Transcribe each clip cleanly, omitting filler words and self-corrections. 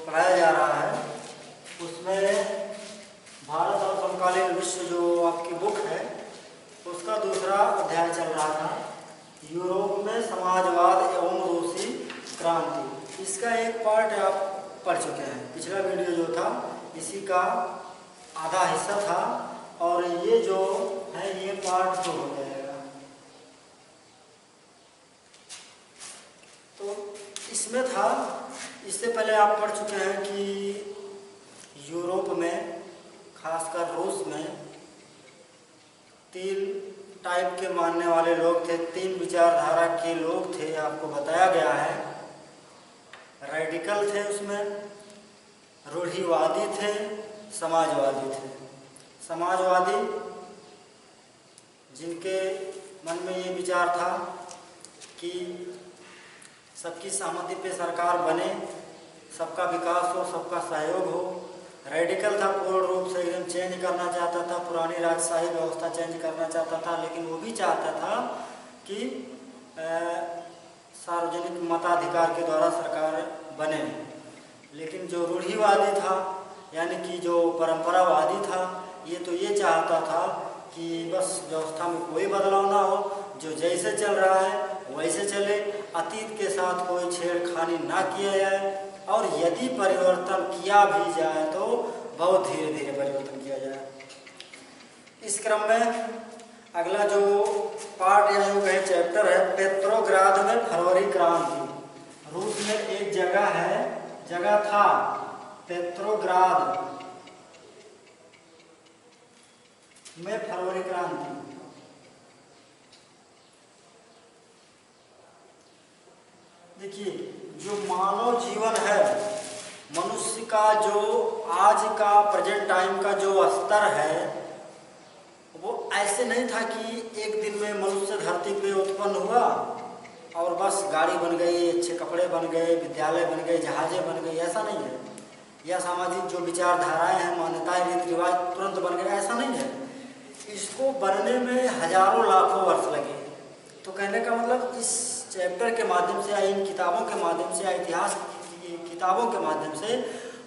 पढ़ाया जा रहा है उसमें भारत और समकालीन विश्व जो आपकी बुक है उसका दूसरा अध्याय चल रहा था, यूरोप में समाजवाद एवं रूसी क्रांति। इसका एक पार्ट आप पढ़ चुके हैं। पिछला वीडियो जो था इसी का आधा हिस्सा था और ये जो है ये पार्ट 2 हो जाएगा। तो इसमें था, इससे पहले आप पढ़ चुके हैं कि यूरोप में खासकर रूस में 3 टाइप के मानने वाले लोग थे, 3 विचारधारा के लोग थे। आपको बताया गया है रेडिकल थे, उसमें रूढ़िवादी थे, समाजवादी थे। समाजवादी जिनके मन में ये विचार था कि सबकी सहमति पे सरकार बने, सबका विकास हो, सबका सहयोग हो। रेडिकल था, पूर्ण रूप से एकदम चेंज करना चाहता था, पुरानी राजशाही व्यवस्था चेंज करना चाहता था, लेकिन वो भी चाहता था कि सार्वजनिक मताधिकार के द्वारा सरकार बने। लेकिन जो रूढ़िवादी था यानी कि जो परंपरावादी था, ये तो ये चाहता था कि बस व्यवस्था में कोई बदलाव ना हो, जो जैसे चल रहा है वैसे चले, अतीत के साथ कोई छेड़खानी ना किया जाए और यदि परिवर्तन किया भी जाए तो बहुत धीरे धीरे परिवर्तन किया जाए। इस क्रम में अगला जो पार्ट या यूँ कहें चैप्टर है, पेट्रोग्राद में फरवरी क्रांति। रूस में एक जगह था पेट्रोग्राद में फरवरी क्रांति। देखिए, जो मानव जीवन है, मनुष्य का जो आज का प्रेजेंट टाइम का जो स्तर है वो ऐसे नहीं था कि एक दिन में मनुष्य धरती पे उत्पन्न हुआ और बस गाड़ी बन गई, अच्छे कपड़े बन गए, विद्यालय बन गए, जहाजें बन गई, ऐसा नहीं है। या सामाजिक जो विचारधाराएं हैं, मान्यताएं, रीति रिवाज तुरंत बन गए, ऐसा नहीं है। इसको बनने में हजारों लाखों वर्ष लगे। तो कहने का मतलब इस चैप्टर के माध्यम से या इन किताबों के माध्यम से या इतिहास की किताबों के माध्यम से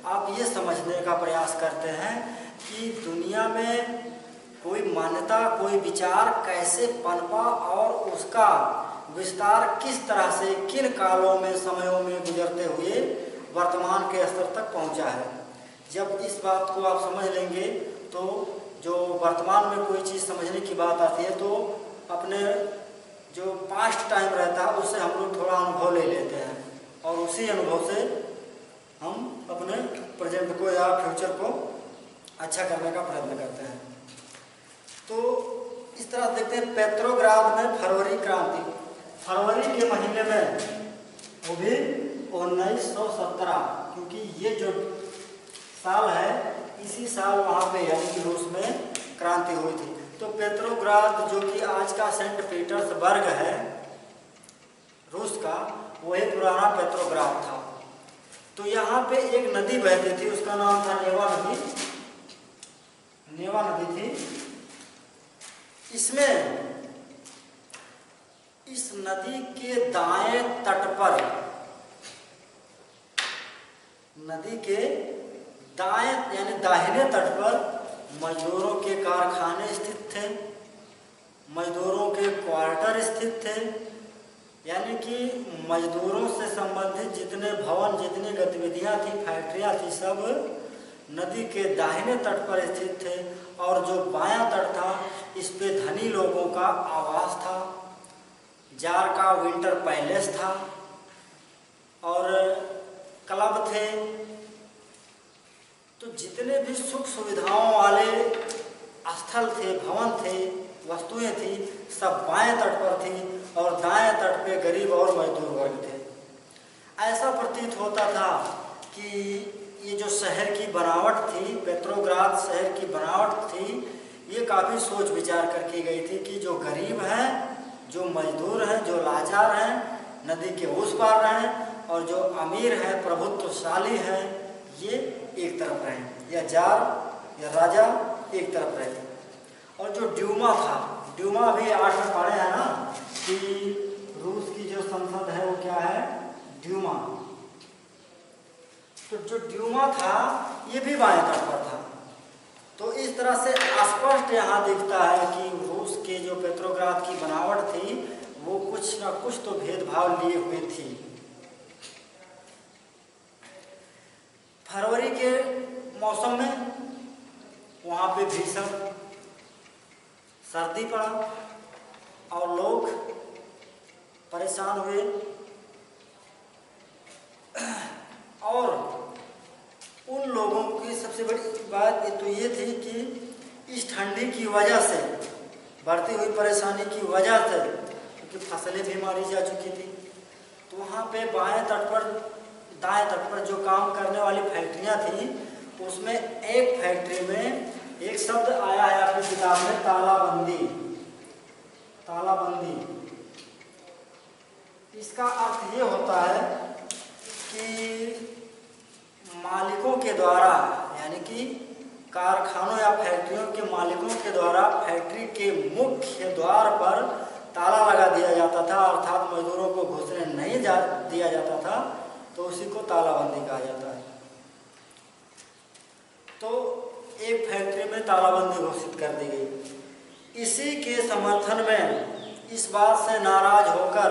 आप ये समझने का प्रयास करते हैं कि दुनिया में कोई मान्यता, कोई विचार कैसे पनपा और उसका विस्तार किस तरह से किन कालों में, समयों में गुजरते हुए वर्तमान के स्तर तक पहुंचा है। जब इस बात को आप समझ लेंगे तो जो वर्तमान में कोई चीज़ समझने की बात आती है तो अपने जो पास्ट टाइम रहता है उससे हम लोग थोड़ा अनुभव ले लेते हैं और उसी अनुभव से हम अपने प्रेजेंट को या फ्यूचर को अच्छा करने का प्रयत्न करते हैं। तो इस तरह देखते हैं, पेट्रोग्राद में फरवरी क्रांति। फरवरी के महीने में, वो भी 1917, क्योंकि ये जो साल है इसी साल वहाँ पे यानी कि रूस में क्रांति हुई थी। तो पेट्रोग्राद जो कि आज का सेंट पीटर्सबर्ग है रूस का, वही पुराना पेट्रोग्राद था। तो यहाँ पे एक नदी बहती थी, उसका नाम था नेवा नदी थी। इस नदी के दाएं तट पर, नदी के दाएं यानी दाहिने तट पर मजदूरों के कारखाने स्थित थे, मजदूरों के क्वार्टर स्थित थे। यानी कि मजदूरों से संबंधित जितने भवन, जितनी गतिविधियां थी, फैक्ट्रियां थी, सब नदी के दाहिने तट पर स्थित थे। और जो बायां तट था इस पे धनी लोगों का आवास था, जार का विंटर पैलेस था और क्लब थे। तो जितने भी सुख सुविधाओं वाले स्थल थे, भवन थे, वस्तुएं थी, सब बाएं तट पर थी और दाएं तट पे गरीब और मजदूर वर्ग थे। ऐसा प्रतीत होता था कि ये जो शहर की बनावट थी, पेट्रोग्राद शहर की बनावट थी, ये काफ़ी सोच विचार कर की गई थी कि जो गरीब हैं, जो मजदूर हैं, जो लाचार हैं, नदी के उस पार रहें और जो अमीर हैं, प्रभुत्वशाली हैं, ये एक तरफ रहें, या जार या राजा एक तरफ रहे। और जो ड्यूमा था, ड्यूमा अभी 8 में पढ़े हैं ना कि रूस की जो संसद है वो क्या है, ड्यूमा। तो जो ड्यूमा था ये भी बाएं तट पर था। तो इस तरह से स्पष्ट यहाँ दिखता है कि रूस के जो पेट्रोग्राद की बनावट थी वो कुछ न कुछ तो भेदभाव लिए हुए थी। फरवरी के मौसम में वहाँ पे भीषण सर्दी पड़ा और लोग परेशान हुए और उन लोगों की सबसे बड़ी बात तो ये थी कि इस ठंडी की वजह से, बढ़ती हुई परेशानी की वजह से, क्योंकि फसलें भी मारी जा चुकी थी, तो वहाँ पे बाएं तट पर दाएं तट पर जो काम करने वाली फैक्ट्रियाँ थी उसमें एक फैक्ट्री में एक शब्द आया है आपकी किताब में, तालाबंदी। तालाबंदी इसका अर्थ ये होता है कि मालिकों के द्वारा, यानी कि कारखानों या फैक्ट्रियों के मालिकों के द्वारा फैक्ट्री के मुख्य द्वार पर ताला लगा दिया जाता था, अर्थात मजदूरों को घुसने नहीं दिया जाता था, तो उसी को तालाबंदी कहा जाता है। तो एक फैक्ट्री में तालाबंदी घोषित कर दी गई। इसी के समर्थन में इस बात से नाराज होकर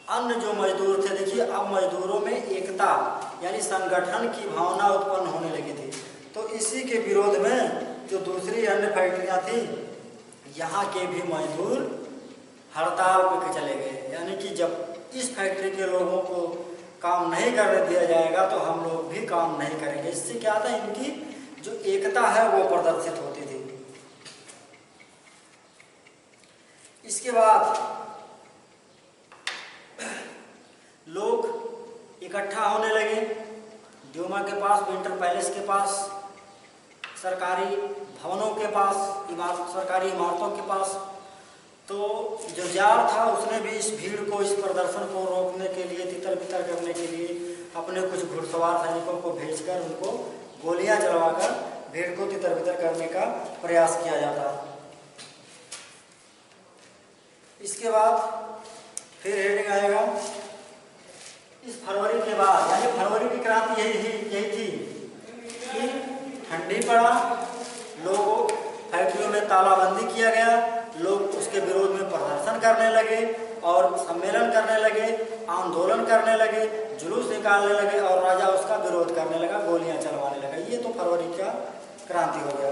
अन्य जो मजदूर थे, देखिए अब मजदूरों में एकता यानी संगठन की भावना उत्पन्न होने लगी थी, तो इसी के विरोध में जो दूसरी अन्य फैक्ट्रियां थी यहाँ के भी मजदूर हड़ताल पर चले गए, यानी कि जब इस फैक्ट्री के लोगों को काम नहीं करने दिया जाएगा तो हम लोग भी काम नहीं करेंगे। इससे क्या था, इनकी जो एकता है वो प्रदर्शित होती थी। इसके बाद लोग इकट्ठा होने लगे ड्यूमा के पास, विंटर पैलेस के पास, सरकारी भवनों के पास, सरकारी इमारतों के पास। तो जो जार था उसने भी इस भीड़ को, इस प्रदर्शन को रोकने के लिए, तितर बितर करने के लिए अपने कुछ घुड़सवार सैनिकों को भेजकर उनको गोलियां चलवाकर भीड़ को तितर बितर करने का प्रयास किया जाता। इसके बाद फिर हेडिंग आएगा, इस फरवरी के बाद, यानी फरवरी की क्रांति यही थी कि ठंडी पड़ा, लोगों फैक्ट्रियों में तालाबंदी किया गया, लोग उसके विरोध में प्रदर्शन करने लगे और सम्मेलन करने लगे, आंदोलन करने लगे, जुलूस निकालने लगे और राजा उसका विरोध करने लगा, गोलियां चलवाने लगा। ये तो फरवरी का क्रांति हो गया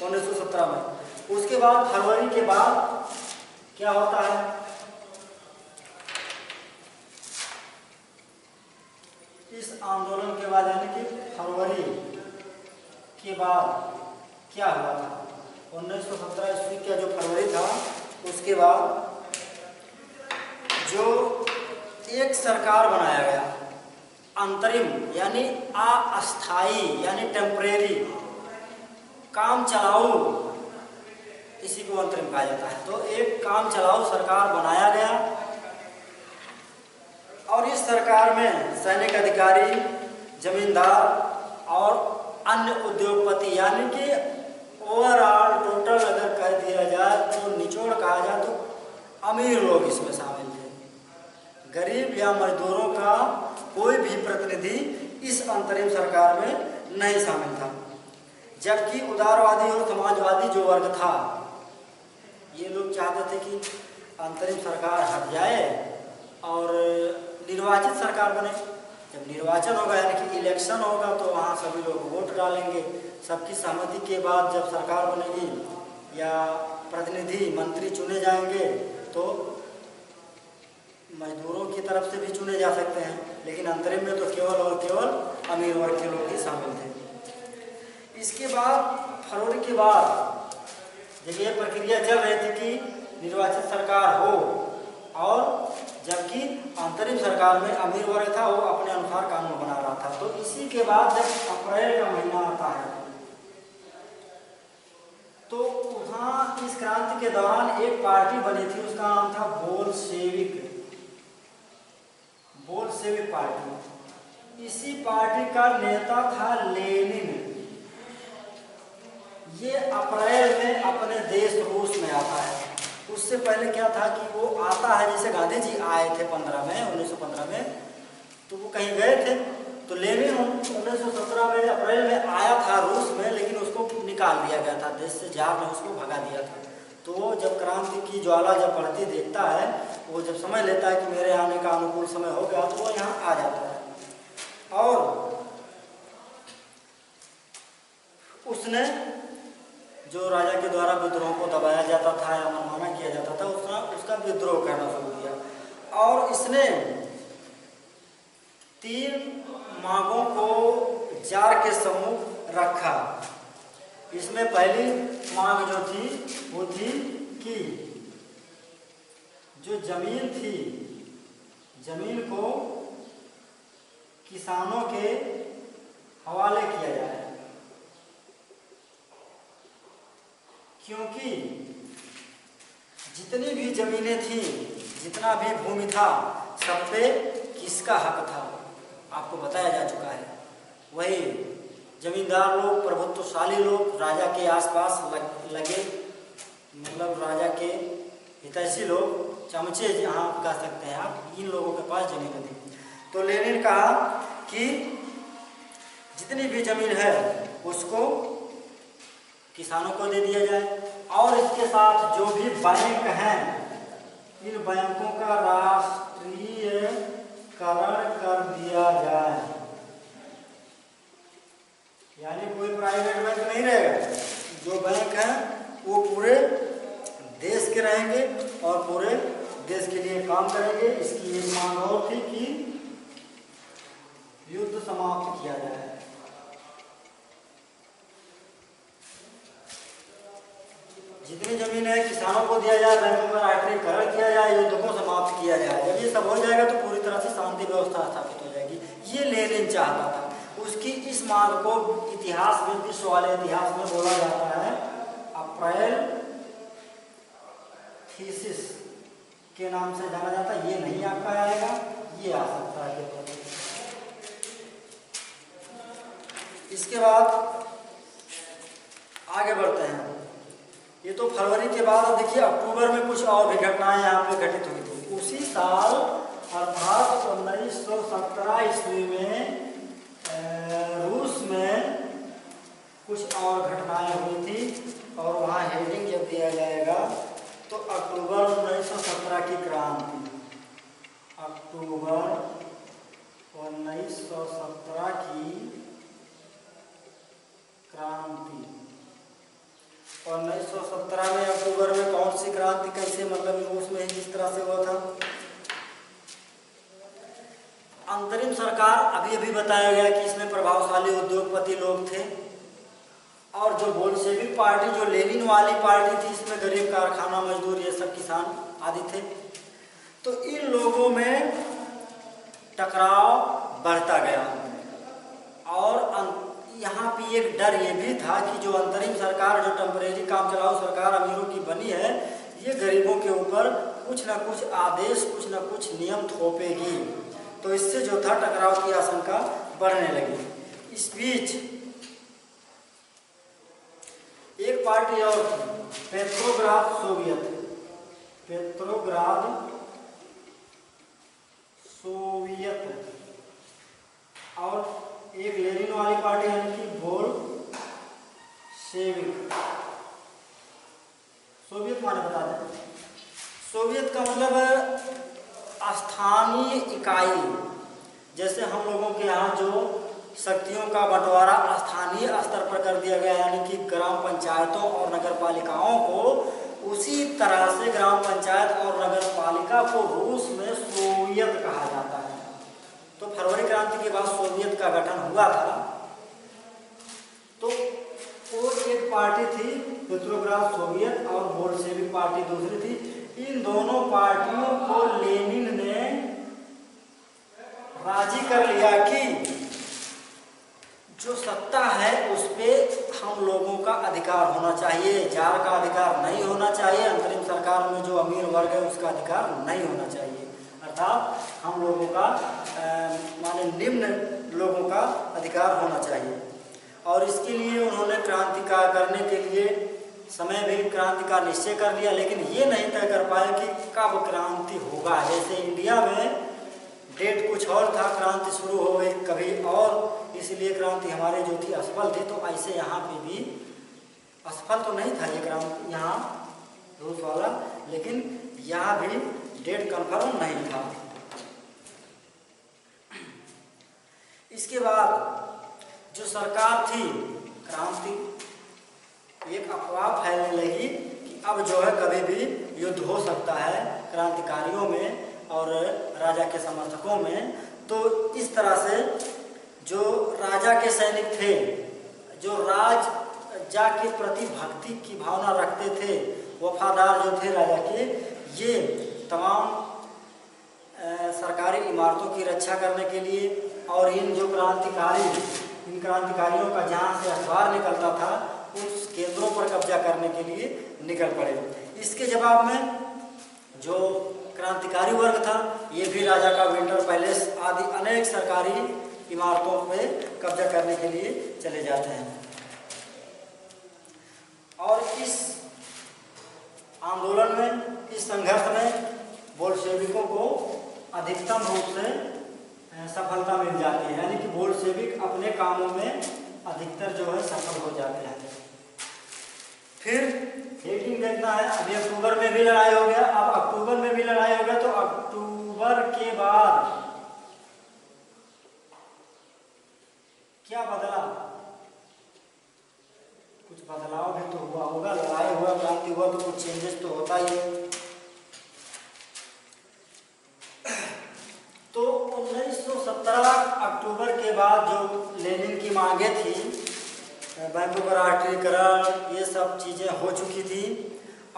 1917 में। उसके बाद फरवरी के बाद क्या होता है, इस आंदोलन के बाद, यानी कि फरवरी के बाद क्या हुआ था, 1917 ईस्वी का जो फरवरी था उसके बाद जो एक सरकार बनाया गया, अंतरिम यानी अस्थाई यानी टेम्परेरी, काम चलाऊ, इसी को अंतरिम कहा जाता है। तो एक काम चलाऊ सरकार बनाया गया और इस सरकार में सैनिक अधिकारी, जमींदार और अन्य उद्योगपति, यानी कि ओवरऑल टोटल अगर कह दिया जाए तो निचोड़ कहा जाए तो अमीर लोग इसमें शामिल थे। गरीब या मजदूरों का कोई भी प्रतिनिधि इस अंतरिम सरकार में नहीं शामिल था। जबकि उदारवादी और समाजवादी जो वर्ग था, ये लोग चाहते थे कि अंतरिम सरकार हट जाए और निर्वाचित सरकार बने। जब निर्वाचन होगा यानी कि इलेक्शन होगा तो वहाँ सभी लोग वोट डालेंगे, सबकी सहमति के बाद जब सरकार बनेगी या प्रतिनिधि मंत्री चुने जाएंगे तो मजदूरों की तरफ से भी चुने जा सकते हैं, लेकिन अंतरिम में तो केवल और केवल अमीर वर्ग के लोग ही शामिल थे। इसके बाद फरवरी के बाद जब ये प्रक्रिया चल रही थी कि निर्वाचित सरकार हो और जबकि अंतरिम सरकार में अमीर वर्ग था वो अपने अनुसार कानून बना रहा था, तो इसी के बाद जब अप्रैल का महीना आता है तो वहाँ इस क्रांति के दौरान एक पार्टी बनी थी, उसका नाम था बोल्शेविक पार्टी। इसी पार्टी का नेता था लेनिन। ये अप्रैल में अपने देश रूस में आता है। उससे पहले क्या था कि वो आता है, जैसे गांधी जी आए थे 1915 में, तो वो कहीं गए थे तो लेनिन निकाल दिया गया था, देश से जार ने उसको भगा दिया था। तो जब क्रांति की ज्वाला जब बढ़ती देखता है, वो जब समझ लेता है कि मेरे आने का अनुकूल समय हो गया, तो वो यहाँ आ जाता है। और उसने जो राजा के द्वारा विद्रोह को दबाया जाता था या मनमाना किया जाता था, उसका विद्रोह करना शुरू किया। और इसने 3 मांगों को जार के सम्मुख रखा। इसमें पहली मांग जो थी वो थी कि जो जमीन थी, जमीन को किसानों के हवाले किया जाए, क्योंकि जितनी भी जमीनें थी, जितना भी भूमि था, सब पे किसका हक था आपको बताया जा चुका है। वही जमींदार लोग, प्रभुत्वशाली लोग, राजा के आसपास लगे, मतलब राजा के हितैषी लोग, चमचे जहाँ कह सकते हैं आप, इन लोगों के पास जमीन थी। तो लेनिन ने कहा कि जितनी भी जमीन है उसको किसानों को दे दिया जाए, और इसके साथ जो भी बैंक हैं, इन बैंकों का राष्ट्रीयकरण कर दिया जाए। यानी कोई प्राइवेट बैंक नहीं रहेगा, जो बैंक हैं वो पूरे देश के रहेंगे और पूरे देश के लिए काम करेंगे। इसकी एक मांग और थी कि युद्ध समाप्त किया जाए। जितनी जमीन है किसानों को दिया जाए, बैंकों का राष्ट्रीयकरण किया जाए, युद्ध को समाप्त किया जाए। जब ये सब हो जाएगा तो पूरी तरह से शांति व्यवस्था स्थापित हो जाएगी। ये लेनिन चाहता था। उसकी इस मांग को इतिहास में, विश्व वाले इतिहास में बोला जाता है अप्रैल थीसिस के नाम से जाना जाता है। ये नहीं आपका आएगा, ये आ सकता है। इसके बाद आगे बढ़ते हैं। ये तो फरवरी के बाद, अब देखिए अक्टूबर में कुछ और भी घटनाएं यहाँ पे घटित हुई थी। उसी साल अर्थात 1917 ईस्वी में रूस में कुछ और घटनाएं हुई थी, और वहाँ हेडिंग जब दिया जाएगा तो अक्टूबर 1917 की क्रांति, अक्टूबर 1917 की क्रांति। 1917 में अक्टूबर में कौन सी क्रांति, कैसे, मतलब रूस में किस तरह से हुआ था। अंतरिम सरकार, अभी अभी बताया गया कि इसमें प्रभावशाली उद्योगपति लोग थे, और जो बोल्शेविक पार्टी, जो लेनिन वाली पार्टी थी, इसमें गरीब कारखाना मजदूर, ये सब किसान आदि थे। तो इन लोगों में टकराव बढ़ता गया, और यहाँ पे एक डर ये भी था कि जो अंतरिम सरकार, जो टेम्परेरी काम चलाऊ सरकार अमीरों की बनी है, ये गरीबों के ऊपर कुछ ना कुछ आदेश, कुछ ना कुछ नियम थोपेगी। तो इससे जो था टकराव की आशंका बढ़ने लगी। इस बीच एक पार्टी और थी, पेट्रोग्राद सोवियत, पेट्रोग्राद सोवियत, और एक लेनिन वाली पार्टी यानी कि बोल्शेविक। सोवियत माने बता दें, सोवियत का मतलब स्थानीय इकाई। जैसे हम लोगों के यहाँ जो शक्तियों का बंटवारा स्थानीय स्तर पर कर दिया गया, यानी कि ग्राम पंचायतों और नगर पालिकाओं को, उसी तरह से ग्राम पंचायत और नगर पालिका को रूस में सोवियत कहा जाता है। तो फरवरी क्रांति के बाद सोवियत का गठन हुआ था। तो वो एक पार्टी थी पेट्रोग्राद सोवियत, और बोल्शेविक पार्टी दूसरी थी। इन दोनों पार्टियों को लेनिन ने राजी कर लिया कि जो सत्ता है उस पर हम लोगों का अधिकार होना चाहिए, जार का अधिकार नहीं होना चाहिए, अंतरिम सरकार में जो अमीर वर्ग है उसका अधिकार नहीं होना चाहिए, अर्थात हम लोगों का माने निम्न लोगों का अधिकार होना चाहिए। और इसके लिए उन्होंने क्रांति का करने के लिए समय भी क्रांति का निश्चय कर लिया, लेकिन ये नहीं तय कर पाए कि कब क्रांति होगा। जैसे इंडिया में डेट कुछ और था, क्रांति शुरू हो गई कभी और, इसलिए क्रांति हमारे जो थी असफल थी। तो ऐसे यहाँ पे भी असफल तो नहीं था ये क्रांति यहाँ रूस वाला, लेकिन यहाँ भी डेट कंफर्म नहीं था। इसके बाद जो सरकार थी, क्रांति एक अफवाह फैलने लगी कि अब जो है कभी भी युद्ध हो सकता है क्रांतिकारियों में और राजा के समर्थकों में। तो इस तरह से जो राजा के सैनिक थे, जो राजा के प्रति भक्ति की भावना रखते थे, वफादार जो थे राजा के, ये तमाम सरकारी इमारतों की रक्षा करने के लिए और इन क्रांतिकारियों का जहाँ से अखबार निकलता था उस केंद्रों पर कब्जा करने के लिए निकल पड़े। इसके जवाब में जो क्रांतिकारी वर्ग था, ये भी राजा का विंटर पैलेस आदि अनेक सरकारी इमारतों पे कब्जा करने के लिए चले जाते हैं। और इस आंदोलन में, इस संघर्ष में बोल्शेविकों को अधिकतम रूप से सफलता मिल जाती है, यानी कि बोल्शेविक अपने कामों में अधिकतर जो है सफल हो जाते हैं। फिर डेटिंग देखना है। अभी अक्टूबर में भी लड़ाई हो गया। अब अक्टूबर में भी लड़ाई हो गया तो अक्टूबर के बाद क्या बदला? कुछ बदलाव भी तो हुआ होगा। लड़ाई हुआ, क्रांति हुआ तो कुछ चेंजेस तो होता ही है। तो 1917 अक्टूबर के बाद जो लेनिन की मांगे थी, बैंकों का राष्ट्रीयकरण, ये सब चीज़ें हो चुकी थी।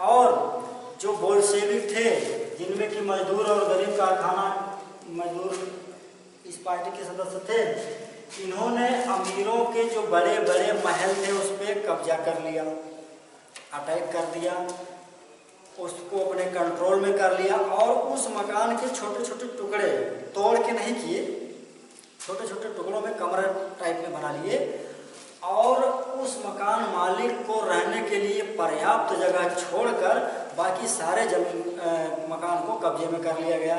और जो बोल्शेविक थे, जिनमें कि मजदूर और गरीब कारखाना मजदूर इस पार्टी के सदस्य थे, इन्होंने अमीरों के जो बड़े बड़े महल थे उस पर कब्जा कर लिया, अटैक कर दिया, उसको अपने कंट्रोल में कर लिया। और उस मकान के छोटे छोटे टुकड़े तोड़ के नहीं किए, छोटे छोटे टुकड़ों में कमरा टाइप में बना लिए और उस मकान मालिक को रहने के लिए पर्याप्त जगह छोड़कर बाकी सारे मकान को कब्जे में कर लिया गया।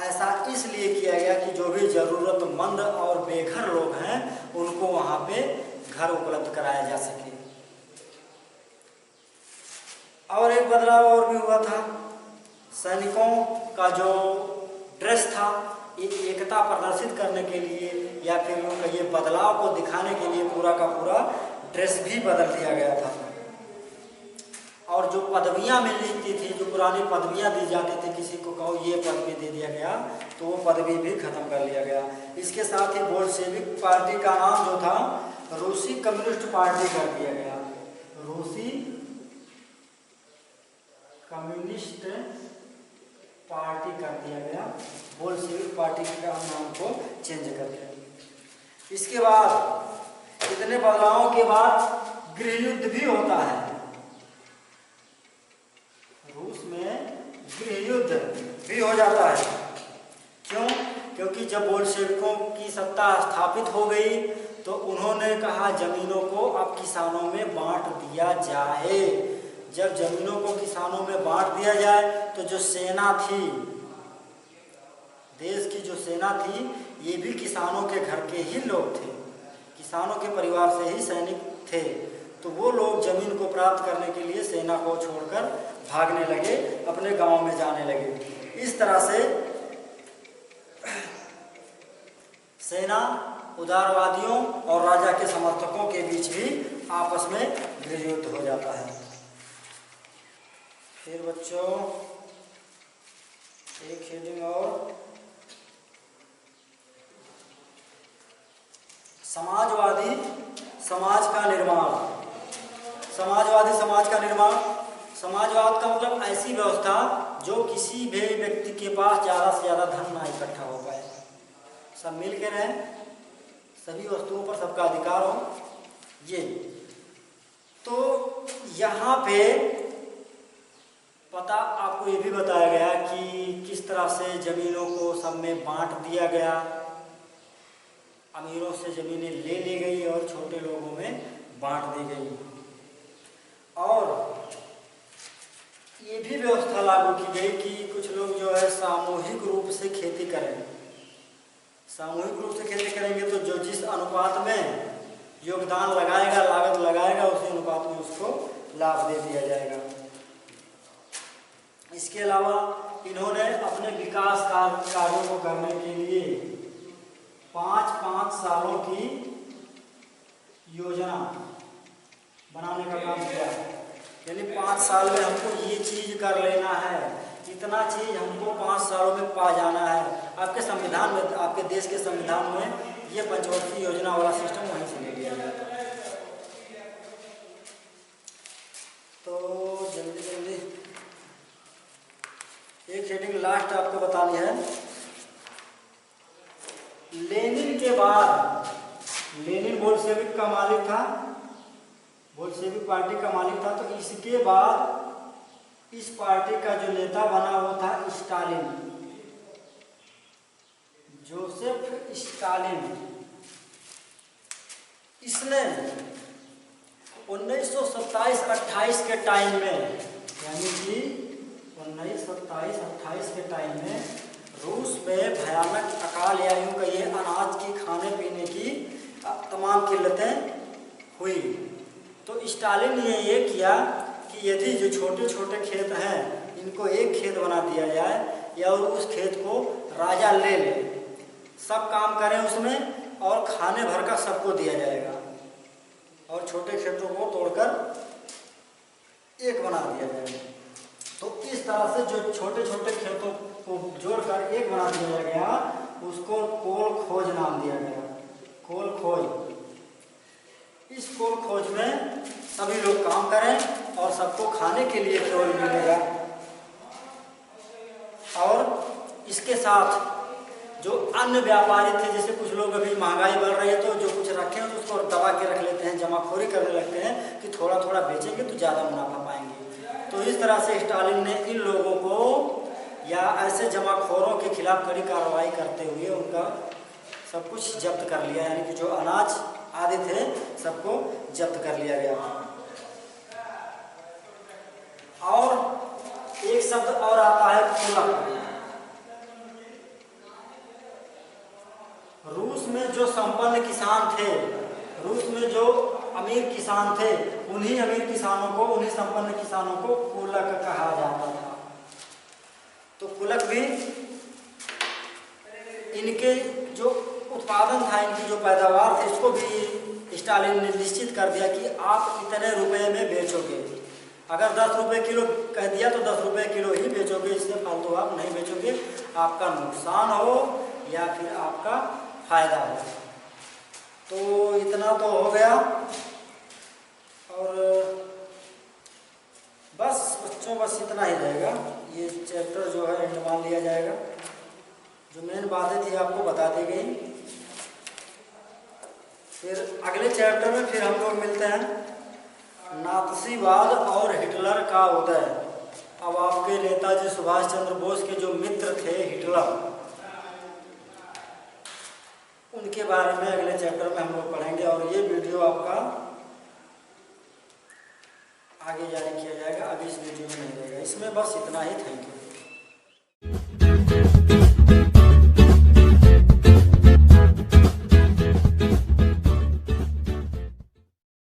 ऐसा इसलिए किया गया कि जो भी ज़रूरतमंद और बेघर लोग हैं उनको वहाँ पे घर उपलब्ध कराया जा सके। और एक बदलाव और भी हुआ था, सैनिकों का जो ड्रेस था, एकता प्रदर्शित करने के लिए या फिर यूँ कहिए बदलाव को दिखाने के लिए पूरा का पूरा ड्रेस भी बदल दिया गया था। और जो पदवियाँ मिलती थी, जो पुरानी पदवियाँ दी जाती थी, किसी को कहो ये पदवी दे दिया गया तो वो पदवी भी खत्म कर लिया गया। इसके साथ ही बोल्शेविक पार्टी का नाम जो था रूसी कम्युनिस्ट पार्टी कर दिया गया। रूसी कम्युनिस्ट पार्टी कर दिया गया, बोल्शेविक पार्टी का नाम को चेंज कर दिया। इसके बाद इतने बदलावों के बाद गृह युद्ध भी होता है। रूस में गृह युद्ध भी हो जाता है। क्यों? क्योंकि जब बोल्शेविकों की सत्ता स्थापित हो गई तो उन्होंने कहा जमीनों को अब किसानों में बांट दिया जाए। जब जमीनों को किसानों में बांट दिया जाए तो जो सेना थी, देश की जो सेना थी, ये भी किसानों के घर के ही लोग थे, किसानों के परिवार से ही सैनिक थे। तो वो लोग जमीन को प्राप्त करने के लिए सेना को छोड़कर भागने लगे, अपने गांव में जाने लगे। इस तरह से सेना, उदारवादियों और राजा के समर्थकों के बीच भी आपस में गृह युद्ध हो जाता है। फिर बच्चों एक हेडिंग और, समाजवादी समाज का निर्माण। समाजवादी समाज का निर्माण, समाजवाद का मतलब ऐसी व्यवस्था जो किसी भी व्यक्ति के पास ज़्यादा से ज़्यादा धन ना इकट्ठा हो पाए, सब मिल के रहें, सभी वस्तुओं पर सबका अधिकार हो। ये तो यहाँ पे पता आपको ये भी बताया गया कि किस तरह से ज़मीनों को सब में बांट दिया गया, अमीरों से ज़मीनें ले ली गई और छोटे लोगों में बांट दी गई। और ये भी व्यवस्था लागू की गई कि कुछ लोग जो है सामूहिक रूप से खेती करें। सामूहिक रूप से खेती करेंगे तो जो जिस अनुपात में योगदान लगाएगा, लागत लगाएगा, उसी अनुपात में उसको लाभ दे दिया जाएगा। इसके अलावा इन्होंने अपने विकास कार्यों को करने के लिए 5-5 सालों की योजना बनाने का काम किया है। यानी 5 साल में हमको ये चीज कर लेना है, इतना चीज हमको 5 सालों में पा जाना है। आपके संविधान में, आपके देश के संविधान में ये पंचवर्षीय योजना वाला सिस्टम वहीं से ले लिया गया। तो जल्दी जल्दी एक हेडिंग लास्ट आपको बतानी है। लेनिन के बाद, लेनिन बोल्शेविक का मालिक था, बोल्शेविक पार्टी का मालिक था, तो इसके बाद इस पार्टी का जो नेता बना वो था स्टालिन, जोसेफ स्टालिन। इसने 1927-28 के टाइम में, यानी कि 1927-28 के टाइम में रूस में भयानक अकाल, या यूं कहिए अनाज की, खाने पीने की तमाम किल्लतें हुई। तो स्टालिन ने ये किया कि यदि जो छोटे छोटे खेत हैं इनको एक खेत बना दिया जाए, या उस खेत को राजा ले ले, सब काम करें उसमें और खाने भर का सबको दिया जाएगा, और छोटे खेतों को तोड़कर एक बना दिया जाएगा। तो इस तरह से जो छोटे छोटे खेतों को जोड़कर एक बना दिया गया, उसको कोल खोज नाम दिया गया, कोल खोज। इस कोल खोज में सभी लोग काम करें और सबको खाने के लिए केवल मिलेगा। और इसके साथ जो अन्य व्यापारी थे, जैसे कुछ लोग अभी महंगाई बढ़ रही है तो जो कुछ रखे हैं तो उसको दबा के रख लेते हैं, जमाखोरी करने लगते हैं कि थोड़ा थोड़ा बेचेंगे तो ज़्यादा मुनाफा पाएंगे। तो इस तरह से स्टालिन ने इन लोगों को, या ऐसे जमाखोरों के खिलाफ कड़ी कार्रवाई करते हुए उनका सब कुछ जब्त कर लिया, यानी कि जो अनाज आदि थे सबको जब्त कर लिया गया। और एक शब्द और आता है कुलक। रूस में जो संपन्न किसान थे, रूस में जो अमीर किसान थे, उन्हीं अमीर किसानों को, उन्हीं संपन्न किसानों को कुलक कहा जाता था। तो कुलक भी इनके जो उत्पादन था, इनकी जो पैदावार थी, इसको भी स्टालिन ने निश्चित कर दिया कि आप इतने रुपए में बेचोगे। अगर 10 रुपये किलो कह दिया तो 10 रुपये किलो ही बेचोगे, इससे फालतू आप नहीं बेचोगे, आपका नुकसान हो या फिर आपका फायदा हो। तो इतना तो हो गया। और बस बच्चों, बस इतना ही रहेगा। ये चैप्टर जो है एंड मान लिया जाएगा। जो मेन बातें थी आपको बता दी गई। फिर अगले चैप्टर में फिर हम लोग मिलते हैं, नाथसीवाद और हिटलर का उदय। अब आपके नेताजी सुभाष चंद्र बोस के जो मित्र थे हिटलर, उनके बारे में अगले चैप्टर में हम लोग पढ़ेंगे। और ये वीडियो आपका आगे जारी किया जाएगा, अभी इस वीडियो में नहीं रहेगा। इसमें बस इतना ही। Thank you.